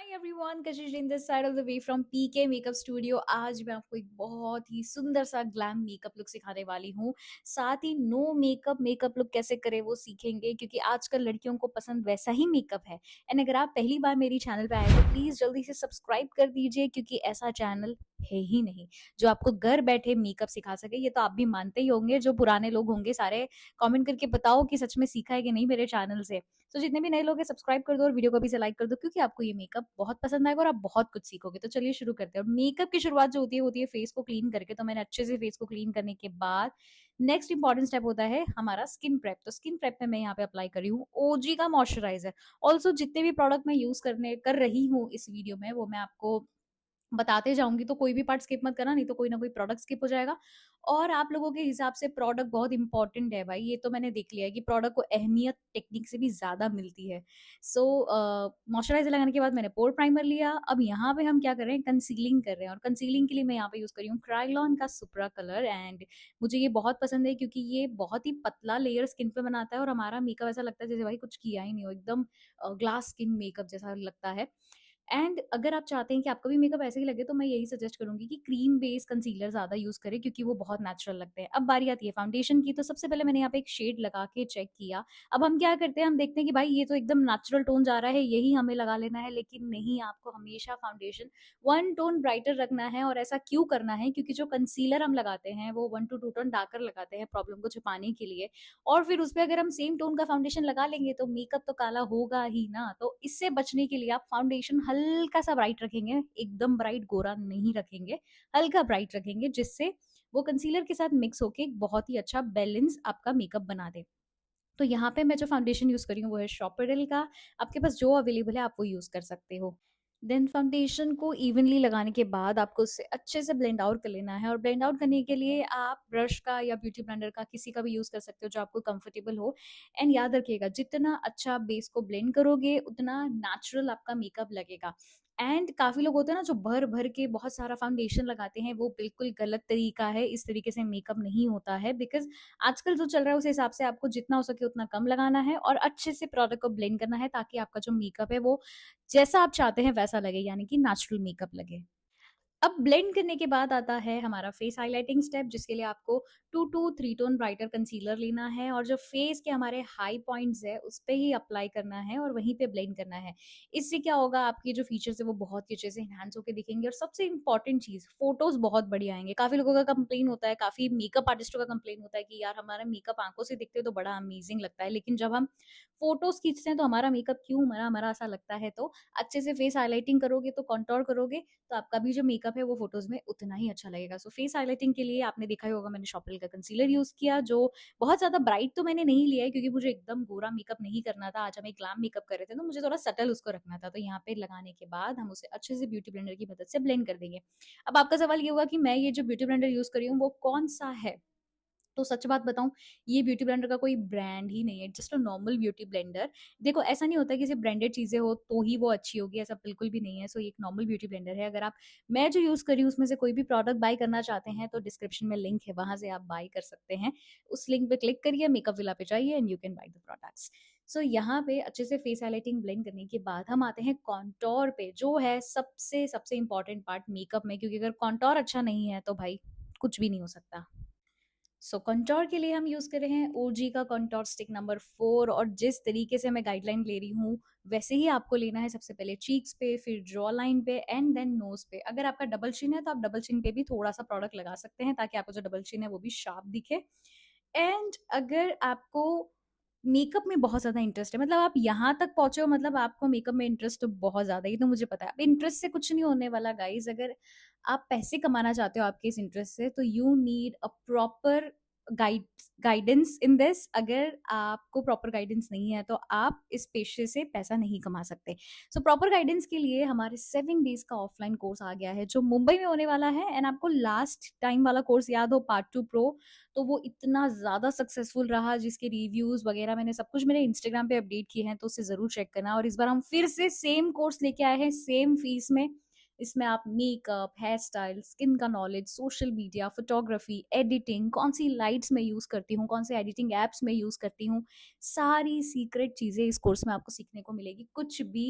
Hi everyone, Kashish in this side of the way from PK makeup studio. आज मैं आपको एक बहुत ही सुंदर सा ग्लैम मेकअप लुक सिखाने वाली हूँ। साथ ही नो मेकअप मेकअप लुक कैसे करें वो सीखेंगे, क्योंकि आजकल लड़कियों को पसंद वैसा ही मेकअप है। एंड अगर आप पहली बार मेरी चैनल पे आए तो प्लीज जल्दी से सब्सक्राइब कर दीजिए, क्योंकि ऐसा चैनल है ही नहीं जो आपको घर बैठे मेकअप सिखा सके। ये तो आप भी मानते ही होंगे, जो पुराने लोग होंगे सारे कमेंट करके बताओ कि सच में सीखा है कि नहीं मेरे चैनल से। तो जितने भी नए लोग हैं सब्सक्राइब कर दो और वीडियो को भी से लाइक कर दो, क्योंकि आपको ये मेकअप बहुत पसंद आएगा और आप बहुत कुछ सीखोगे। तो चलिए शुरू करते हैं। और मेकअप की शुरुआत जो होती है फेस को क्लीन करके। तो मैंने अच्छे से फेस को क्लीन करने के बाद नेक्स्ट इंपॉर्टेंट स्टेप होता है हमारा स्किन प्रेप। तो स्किन प्रेप में मैं यहाँ पे अप्लाई कर रही हूँ ओजी का मॉइस्चराइजर। ऑल्सो जितने भी प्रोडक्ट मैं यूज करने कर रही हूँ इस वीडियो में वो मैं आपको बताते जाऊंगी, तो कोई भी पार्ट स्किप मत करना, नहीं तो कोई ना कोई प्रोडक्ट स्किप हो जाएगा। और आप लोगों के हिसाब से प्रोडक्ट बहुत इंपॉर्टेंट है भाई, ये तो मैंने देख लिया है कि प्रोडक्ट को अहमियत टेक्निक से भी ज्यादा मिलती है। सो मॉइस्चराइजर लगाने के बाद मैंने पोर प्राइमर लिया। अब यहाँ पे हम क्या कर रहे हैं, कंसीलिंग कर रहे हैं। और कंसीलिंग के लिए मैं यहाँ पे यूज कर रही हूँ क्राइलॉन का सुप्रा कलर। एंड मुझे ये बहुत पसंद है क्योंकि ये बहुत ही पतला लेयर स्किन पे बनाता है और हमारा मेकअप ऐसा लगता है जैसे भाई कुछ किया ही नहीं हो, एकदम ग्लास स्किन मेकअप जैसा लगता है। एंड अगर आप चाहते हैं कि आपका भी मेकअप ऐसे ही लगे तो मैं यही सजेस्ट करूंगी कि क्रीम बेस कंसीलर ज्यादा यूज करें, क्योंकि वो बहुत नेचुरल लगते हैं। अब बारी आती है फाउंडेशन की। तो सबसे पहले मैंने यहाँ पे एक शेड लगा के चेक किया। अब हम क्या करते हैं, हम देखते हैं कि भाई ये तो एकदम नेचुरल टोन जा रहा है, यही हमें लगा लेना है। लेकिन नहीं, आपको हमेशा फाउंडेशन वन टोन ब्राइटर रखना है। और ऐसा क्यों करना है, क्योंकि जो कंसीलर हम लगाते हैं वो 1 to 2 टोन डार्कर लगाते हैं प्रॉब्लम को छुपाने के लिए। और फिर उस पर अगर हम सेम टोन का फाउंडेशन लगा लेंगे तो मेकअप तो काला होगा ही ना। तो इससे बचने के लिए आप फाउंडेशन हल्का सा ब्राइट रखेंगे, एकदम ब्राइट गोरा नहीं रखेंगे, हल्का ब्राइट रखेंगे, जिससे वो कंसीलर के साथ मिक्स होके एक बहुत ही अच्छा बैलेंस आपका मेकअप बना दे। तो यहाँ पे मैं जो फाउंडेशन यूज करी हूँ वो है शॉपरल का। आपके पास जो अवेलेबल है आप वो यूज कर सकते हो। देन फाउंडेशन को इवनली लगाने के बाद आपको उससे अच्छे से ब्लेंड आउट कर लेना है। और ब्लेंड आउट करने के लिए आप ब्रश का या ब्यूटी ब्लेंडर का किसी का भी यूज कर सकते हो जो आपको कंफर्टेबल हो। एंड याद रखिएगा, जितना अच्छा बेस को ब्लेंड करोगे उतना नेचुरल आपका मेकअप लगेगा। एंड काफी लोग होते हैं ना जो भर भर के बहुत सारा फाउंडेशन लगाते हैं, वो बिल्कुल गलत तरीका है। इस तरीके से मेकअप नहीं होता है, बिकॉज आजकल जो चल रहा है उस हिसाब से आपको जितना हो सके उतना कम लगाना है और अच्छे से प्रोडक्ट को ब्लेंड करना है, ताकि आपका जो मेकअप है वो जैसा आप चाहते हैं वैसा लगे, यानी कि नेचुरल मेकअप लगे। अब ब्लेंड करने के बाद आता है हमारा फेस हाइलाइटिंग स्टेप, जिसके लिए आपको 2 to 3 टोन ब्राइटर कंसीलर लेना है और जो फेस के हमारे हाई पॉइंट्स है उस पे ही अप्लाई करना है और वहीं पे ब्लेंड करना है। इससे क्या होगा, आपकी जो फीचर्स है वो बहुत ही अच्छे से एनहांस होकर दिखेंगे। और सबसे इंपॉर्टेंट चीज, फोटोज बहुत बढ़िया आएंगे। काफी लोगों का कंप्लेन होता है, काफी मेकअप आर्टिस्टों का कंप्लेन होता है कि यार हमारा मेकअप आंखों से दिखते तो बड़ा अमेजिंग लगता है, लेकिन जब हम फोटोज खींचते हैं तो हमारा मेकअप क्यों मरा हमारा ऐसा लगता है। तो अच्छे से फेस हाईलाइटिंग करोगे, तो कॉन्टोर करोगे, तो आपका भी जो मेकअप है वो फोटोज में उतना ही अच्छा लगेगा। सो फेस हाइलाइटिंग के लिए आपने देखा ही होगा मैंने शॉपरल का कंसीलर यूज किया, जो बहुत ज्यादा ब्राइट तो मैंने नहीं लिया है क्योंकि मुझे एकदम गोरा मेकअप नहीं करना था। आज हम एक ग्लैम मेकअप कर रहे थे तो मुझे थोड़ा सटल उसको रखना था। तो यहाँ पे लगाने के बाद हम उसे अच्छे से ब्यूटी ब्लेंडर की मदद से ब्लेंड कर देंगे। अब आपका सवाल ये होगा कि मैं ये जो ब्यूटी ब्लेंडर यूज करी हूँ वो कौन सा है। तो सच बात बताऊं, ये ब्यूटी ब्लेंडर का कोई ब्रांड ही नहीं है, just a normal beauty blender. देखो, ऐसा नहीं होता कि सिर्फ ब्रांडेड चीजें हो तो ही वो अच्छी होगी, ऐसा बिल्कुल भी नहीं है। सो ये एक नॉर्मल ब्यूटी ब्लेंडर है। अगर आप मैं जो यूज करी हूँ उसमें से कोई भी प्रोडक्ट बाय करना चाहते हैं तो डिस्क्रिप्शन में लिंक है, वहां से आप बाय कर सकते हैं। उस लिंक पे क्लिक करिए, मेकअप विला पे जाइए and you can buy the products. So यहाँ पे अच्छे से फेस हाइलाइटिंग ब्लेंड करने के बाद हम आते हैं कॉन्टोर पे, जो है सबसे सबसे इंपॉर्टेंट पार्ट मेकअप में, क्योंकि अगर कॉन्टोर अच्छा नहीं है तो भाई कुछ भी नहीं हो सकता। सो कंटोर के लिए हम यूज कर रहे हैं ओजी का कंटोर स्टिक नंबर 4। और जिस तरीके से मैं गाइडलाइन ले रही हूँ वैसे ही आपको लेना है। सबसे पहले चीक्स पे, फिर जॉ लाइन पे एंड देन नोज पे। अगर आपका डबल चिन है तो आप डबल चिन पे भी थोड़ा सा प्रोडक्ट लगा सकते हैं, ताकि आपका जो डबल चिन है वो भी शार्प दिखे। एंड अगर आपको मेकअप में बहुत ज्यादा इंटरेस्ट है, मतलब आप यहाँ तक पहुंचे हो, मतलब आपको मेकअप में इंटरेस्ट तो बहुत ज्यादा है, ये तो मुझे पता है। अब इंटरेस्ट से कुछ नहीं होने वाला गाइज। अगर आप पैसे कमाना चाहते हो आपके इस इंटरेस्ट से, तो you need a proper guide guidance in this. अगर आपको प्रॉपर गाइडेंस नहीं है तो आप इस पेशे से पैसा नहीं कमा सकते। सो प्रॉपर गाइडेंस के लिए हमारे 7 डेज का ऑफलाइन कोर्स आ गया है जो मुंबई में होने वाला है। एंड आपको लास्ट टाइम वाला कोर्स याद हो, पार्ट 2 प्रो, तो वो इतना ज्यादा सक्सेसफुल रहा, जिसके रिव्यूज वगैरह मैंने सब कुछ मेरे इंस्टाग्राम पे अपडेट किए हैं, तो उसे जरूर चेक करना। और इस बार हम फिर से सेम कोर्स लेके आए हैं सेम फीस में। इसमें आप मेकअप, हेयर स्टाइल, स्किन का knowledge, social media, photography, editing, कौन सी लाइट्स में यूज करती हूँ, कौन से एडिटिंग एप्स में यूज करती हूँ, सारी सीक्रेट चीजें इस कोर्स में आपको सीखने को मिलेगी। कुछ भी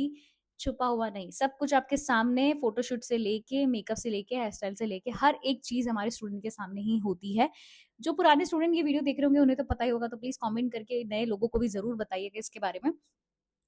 छुपा हुआ नहीं, सब कुछ आपके सामने फ़ोटोशूट से लेके, मेकअप से लेके, हेयर स्टाइल से लेके हर एक चीज़ हमारे स्टूडेंट के सामने ही होती है। जो पुराने स्टूडेंट ये वीडियो देख रहे होंगे उन्हें तो पता ही होगा, तो प्लीज़ कमेंट करके नए लोगों को भी ज़रूर बताइएगा इसके बारे में।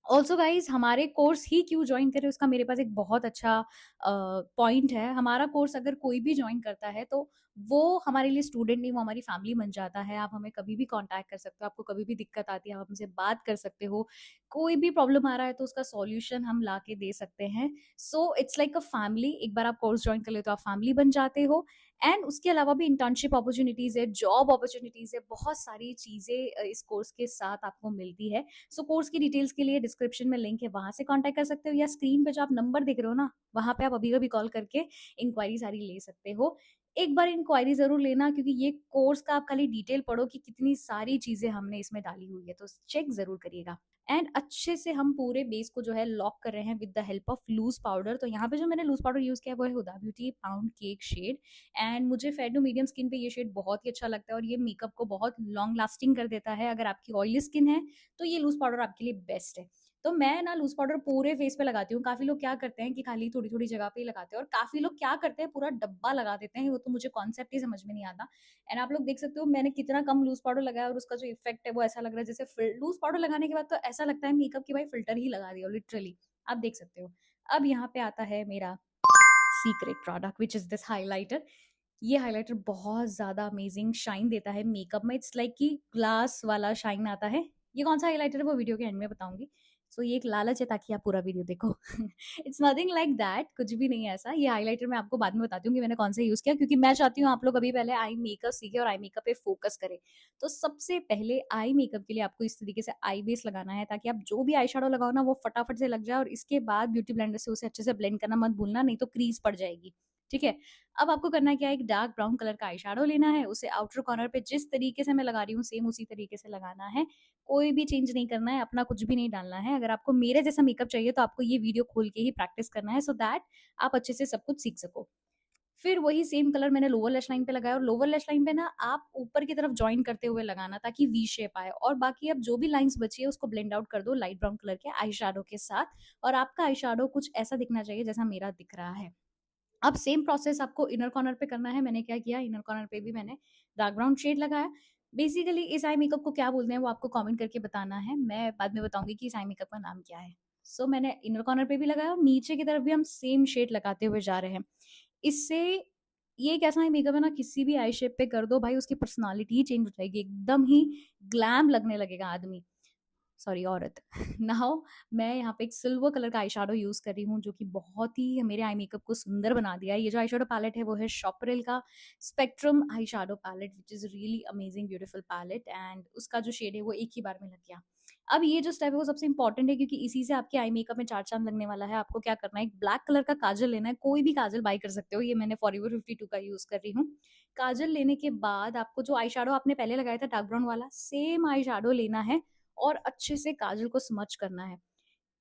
ऑल्सो गाइज हमारे कोर्स ही क्यों ज्वाइन करें, उसका मेरे पास एक बहुत अच्छा पॉइंट है। हमारा कोर्स अगर कोई भी ज्वाइन करता है तो वो हमारे लिए स्टूडेंट नहीं, वो हमारी फैमिली बन जाता है। आप हमें कभी भी कांटेक्ट कर सकते हो, आपको कभी भी दिक्कत आती है आप हमसे बात कर सकते हो, कोई भी प्रॉब्लम आ रहा है तो उसका सॉल्यूशन हम ला के दे सकते हैं। So it's like a family. एक बार आप कोर्स ज्वाइन कर ले तो आप फैमिली बन जाते हो। एंड उसके अलावा भी इंटर्नशिप अपॉर्चुनिटीज है, जॉब अपॉर्चुनिटीज है, बहुत सारी चीजें इस कोर्स के साथ आपको मिलती है। सो कोर्स की डिटेल्स के लिए डिस्क्रिप्शन में लिंक है, वहां से कांटेक्ट कर सकते हो, या स्क्रीन पे जो आप नंबर देख रहे हो ना, वहां पे आप अभी कभी कॉल करके इंक्वायरी सारी ले सकते हो। एक बार इंक्वायरी जरूर लेना, क्योंकि ये कोर्स का आप खाली डिटेल पढ़ो कि कितनी सारी चीजें हमने इसमें डाली हुई है, तो चेक जरूर करिएगा। एंड अच्छे से हम पूरे बेस को जो है लॉक कर रहे हैं with the help of loose powder. तो यहाँ पे जो मैंने लूज पाउडर यूज किया है वो है Huda beauty pound cake shade. And मुझे फेयर टू मीडियम स्किन पे ये शेड बहुत ही अच्छा लगता है, और ये मेकअप को बहुत लॉन्ग लास्टिंग कर देता है। अगर आपकी ऑयली स्किन है तो ये लूज पाउडर आपके लिए बेस्ट है। तो मैं ना लूज पाउडर पूरे फेस पे लगाती हूँ। काफी लोग क्या करते हैं कि खाली थोड़ी थोड़ी जगह पे ही लगाते हैं, और काफी लोग क्या करते हैं पूरा डब्बा लगा देते हैं। वो तो मुझे कॉन्सेप्ट ही समझ में नहीं आता। एंड आप लोग देख सकते हो मैंने कितना कम लूज पाउडर लगाया, और उसका जो इफेक्ट है वो ऐसा लग रहा है जैसे लूज पाउडर लगाने के बाद तो ऐसा लगता है मेकअप की भाई फिल्टर ही लगा दिया लिटरली। आप देख सकते हो। अब यहाँ पे आता है मेरा secret product which is this highlighter. ये हाइलाइटर बहुत ज्यादा अमेजिंग शाइन देता है मेकअप में। इट्स लाइक कि ग्लास वाला शाइन आता है। ये कौन सा हाइलाइटर है वो वीडियो के एंड में बताऊंगी। सो ये एक लालच है ताकि आप पूरा वीडियो देखो। इट्स नथिंग लाइक दैट, कुछ भी नहीं है ऐसा। ये हाइलाइटर मैं आपको बाद में बताती हूँ कि मैंने कौन सा यूज किया, क्योंकि मैं चाहती हूँ आप लोग अभी पहले आई मेकअप सीखे और आई मेकअप पे फोकस करें। तो सबसे पहले आई मेकअप के लिए आपको इस तरीके से आई बेस लगाना है, ताकि आप जो भी आई शेडो लगाओ ना वो फटाफट से लग जाए, और इसके बाद ब्यूटी ब्लेंडर से उसे अच्छे से ब्लेंड करना मत भूलना, नहीं तो क्रीज पड़ जाएगी। ठीक है। अब आपको करना क्या है, एक डार्क ब्राउन कलर का आई शेडो लेना है, उसे आउटर कॉर्नर पे जिस तरीके से मैं लगा रही हूँ सेम उसी तरीके से लगाना है। कोई भी चेंज नहीं करना है, अपना कुछ भी नहीं डालना है। अगर आपको मेरे जैसा मेकअप चाहिए तो आपको ये वीडियो खोल के ही प्रैक्टिस करना है, सो दैट आप अच्छे से सब कुछ सीख सको। फिर वही सेम कलर मैंने लोअर लैश लाइन पे लगाया, और लोअर लैश लाइन पे ना आप ऊपर की तरफ ज्वाइन करते हुए लगाना ताकि वी शेप आए। और बाकी अब जो भी लाइंस बची है उसको ब्लेंड आउट कर दो लाइट ब्राउन कलर के आई शेडो के साथ। और आपका आई शेडो कुछ ऐसा दिखना चाहिए जैसा मेरा दिख रहा है। अब सेम प्रोसेस आपको इनर कॉर्नर पे करना है। मैंने क्या किया, इनर कॉर्नर पे भी मैंने डार्क ब्राउन शेड लगाया। बेसिकली इस आई मेकअप को क्या बोलते हैं वो आपको कमेंट करके बताना है, मैं बाद में बताऊंगी कि इस आई मेकअप का नाम क्या है। सो मैंने इनर कॉर्नर पे भी लगाया, और नीचे की तरफ भी हम सेम शेड लगाते हुए जा रहे हैं। इससे ये एक ऐसा मेकअप है ना, किसी भी आई शेप पे कर दो भाई, उसकी पर्सनालिटी ही चेंज हो जाएगी, एकदम ही ग्लैम लगने लगेगा आदमी, सॉरी औरत। नाउ मैं यहाँ पे एक सिल्वर कलर का आई शेडो यूज कर रही हूँ, जो कि बहुत ही मेरे आई मेकअप को सुंदर बना दिया है। ये जो आई शेडो पैलेट है वो है शॉपरेल का spectrum eye shadow palette, which is really amazing beautiful palette. And उसका जो शेड है वो एक ही बार में लग गया। अब ये जो स्टेप है वो सबसे इंपॉर्टेंट है, क्योंकि इसी से आपके आई मेकअप में चार चांद लगने वाला है। आपको क्या करना है, एक ब्लैक कलर का काजल लेना है, कोई भी काजल बाई कर सकते हो। ये मैंने फॉरएवर 52 का यूज कर रही हूँ। काजल लेने के बाद आपको जो आई शेडो आपने पहले लगाया था डार्क ब्राउन वाला, सेम आई शेडो लेना है और अच्छे से काजल को स्मच करना है।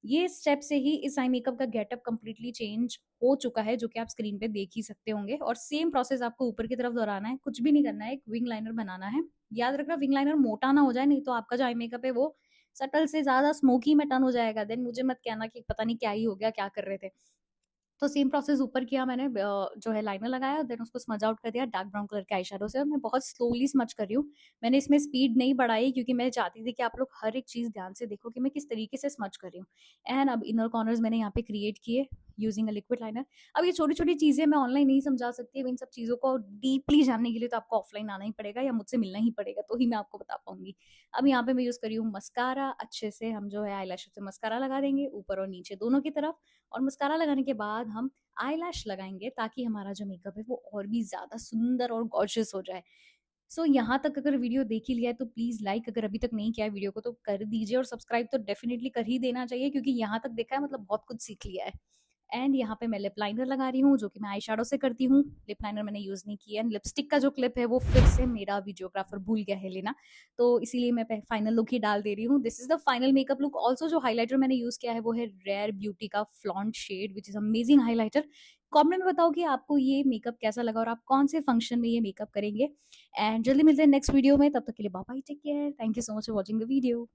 ये स्टेप से ही इस आई मेकअप का गेटअप कंप्लीटली चेंज हो चुका है, जो कि आप स्क्रीन पे देख ही सकते होंगे। और सेम प्रोसेस आपको ऊपर की तरफ दोहराना है, कुछ भी नहीं करना है, एक विंग लाइनर बनाना है। याद रखना विंग लाइनर मोटा ना हो जाए, नहीं तो आपका जो आई मेकअप है वो सटल से ज्यादा स्मोकी में टर्न हो जाएगा। देन मुझे मत कहना कि पता नहीं क्या ही हो गया, क्या कर रहे थे। तो सेम प्रोसेस ऊपर किया मैंने, जो है लाइनर लगाया, देन उसको स्मज आउट कर दिया डार्क ब्राउन कलर के आई शेडो से। और मैं बहुत स्लोली स्मच कर रही हूँ। मैंने इसमें स्पीड नहीं बढ़ाई, क्योंकि मैं चाहती थी कि आप लोग हर एक चीज ध्यान से देखो कि मैं किस तरीके से स्मच कर रही हूँ। एंड अब इनर कॉर्नर्स मैंने यहाँ पे क्रिएट किए यूजिंग अ लिक्विड लाइनर। अब ये छोटी छोटी चीजें मैं ऑनलाइन नहीं समझा सकती। अब इन सब चीजों को डीपली जानने के लिए तो आपको ऑफलाइन आना ही पड़ेगा, या मुझसे मिलना ही पड़ेगा, तो ही मैं आपको बता पाऊंगी। अब यहाँ पे मैं यूज करी हूँ मस्कारा। अच्छे से हम जो है आई से मस्कारा लगा देंगे ऊपर और नीचे दोनों की तरफ। और मस्कारा लगाने के बाद हम आईलैश लगाएंगे, ताकि हमारा जो मेकअप है वो और भी ज्यादा सुंदर और गॉर्जियस हो जाए। सो यहाँ तक अगर वीडियो देख ही लिया है तो प्लीज लाइक, अगर अभी तक नहीं किया है वीडियो को तो कर दीजिए, और सब्सक्राइब तो डेफिनेटली कर ही देना चाहिए, क्योंकि यहाँ तक देखा है मतलब बहुत कुछ सीख लिया है। एंड यहाँ पे मैं लिप लाइनर लगा रही हूँ, जो कि मैं आई शेडो से करती हूँ। लिप लाइनर मैंने यूज नहीं किया। एंड लिपस्टिक का जो क्लिप है वो फिर से मेरा वीडियोग्राफर भूल गया है लेना, तो इसीलिए मैं फाइनल लुक ही डाल दे रही हूँ। This is the final makeup look. Also जो हाईलाइटर मैंने यूज किया है वो है रेयर ब्यूटी का flaunt shade, which is amazing highlighter. Comment में बताओ कि आपको ये मेकअप कैसा लगा, और आप कौन से फंक्शन में ये मेकअप करेंगे। एंड जल्दी मिलते हैं नेक्स्ट वीडियो में, तब तक के लिए bye bye, take care, thank you so much for watching the video.